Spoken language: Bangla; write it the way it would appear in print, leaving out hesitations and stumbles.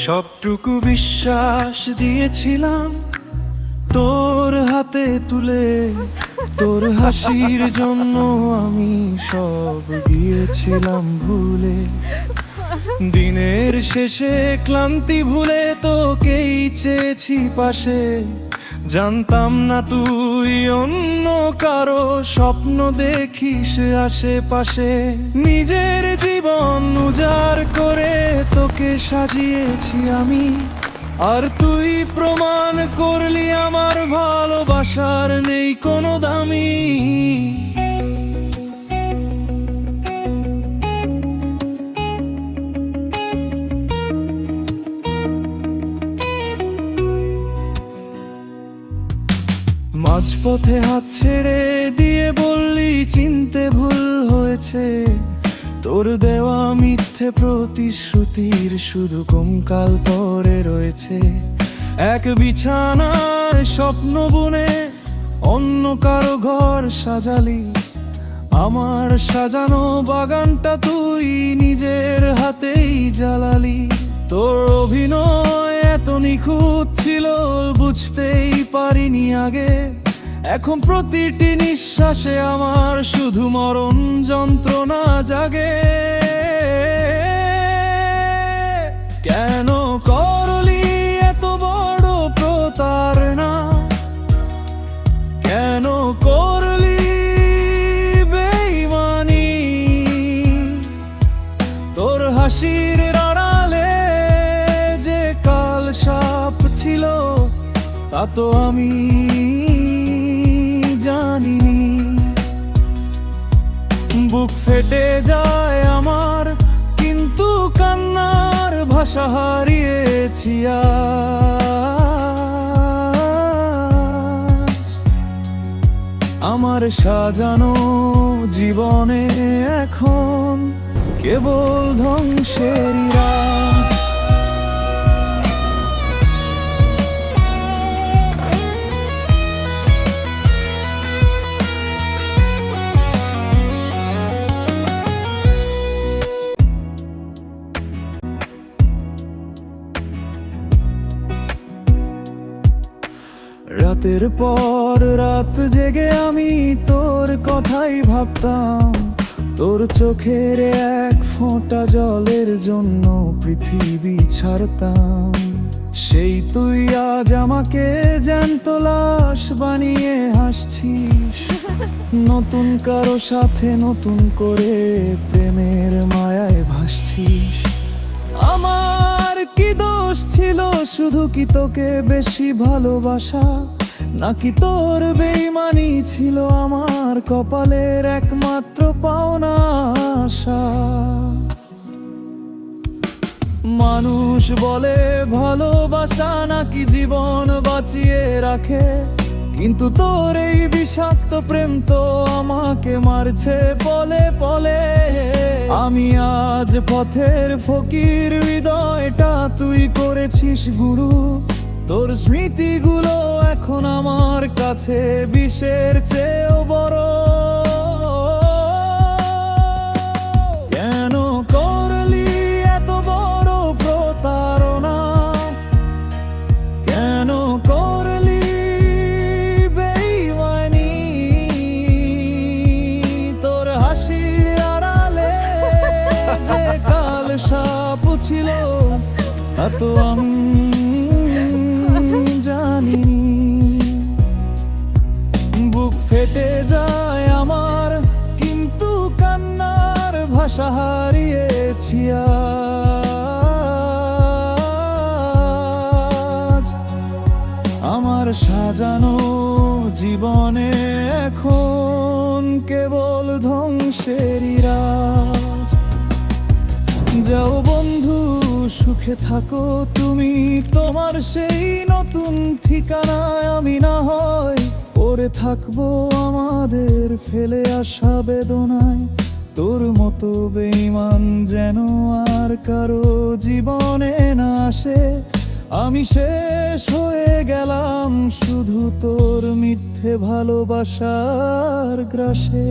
সবটুকু বিশ্বাস দিয়েছিলাম তোর হাতে তুলে, তোর হাসির জন্য আমি সব গিয়েছিলাম ভুলে। দিনের শেষে ক্লান্তি ভুলে তোকেই চেয়েছি পাশে, জানতাম না তুই অন্য কারো স্বপ্ন দেখিস আশেপাশে। নিজের জীবন উজাড় করে তোকে সাজিয়েছি আমি, আর তুই প্রমাণ করলি আমার ভালোবাসার নেই কোনো দামি। মাঝপথে হাত ছেড়ে দিয়ে বললি চিনতে ভুল হয়েছে, তোর দেওয়া মিথ্যে প্রতিশ্রুতির শুধু কঙ্কাল পরে রয়েছে। এক বিছানায় স্বপ্ন বুনে অন্য কারো ঘর সাজালি, আমার সাজানো বাগানটা তুই নিজের হাতেই জ্বালালি। তোর অভিনয় এত নিখুঁত ছিল বুঝতেই পারিনি আগে, এখন প্রতিটি নিঃশ্বাসে আমার শুধু মরণ যন্ত্রণা জাগে। কেন করলি এত বড় প্রতারণা, কেন করলি বেঈমানি? তোর হাসির আড়ালে যে কাল সাপ ছিল তা তো আমি জানিনি। বুক ফেটে যায় আমার, কিন্তু কান্নার ভাষা হারিয়েছি আজ। আমার সাজানো জীবনে এখন কেবল ধ্বংসেরই রাজ। রাতের পর রাত জেগে আমি তোর কথাই ভাবতাম, তোর চোখের এক ফোঁটা জলের জন্য পৃথিবী ছাড়তাম। সেই তুই আজ আমাকে জ্যান্ত লাশ বানিয়ে হাসছিস, নতুন কারো সাথে নতুন করে প্রেমের মায়ায় ভাসছিস। আমার কি দোষ ছিল, শুধু কি তোকে বেশি ভালোবাসা, নাকি তোর বেঈমানি ছিল আমার কপালের একমাত্র পাওনা আশা? মানুষ বলে ভালোবাসা নাকি জীবন বাঁচিয়ে রাখে, কিন্তু তোর এই বিষাক্ত প্রেম তো আমাকে মারছে পলে পলে। আমি আজ পথের ফকির, হৃদয়টা তুই করেছিস গুরু। তোর স্মৃতিগুলো এখন আমার কাছে বিষের চেয়েও বড়। কেন করলি এত বড় প্রতারণা, কেন করলি বেঈমানি? তোর হাসির আড়ালে যে কাল সাপ ছিল তা তো আমি জানিনি। বুক ফেটে যায় আমার, কিন্তু কান্নার ভাষা হারিয়েছি আজ। আমার সাজানো জীবনে এখন কেবল ধ্বংসেরই রাজ। যাও বন্ধু, সুখে থাকো তুমি তোমার সেই নতুন ঠিকানায়। আমি না হয় পড়ে থাকবো আমাদের ফেলে আসা বেদনায়। তোর মতো বেঈমান যেন আর কারো জীবনে না আসে। আমি শেষ হয়ে গেলাম শুধু তোর মিথ্যে ভালোবাসার গ্রাসে।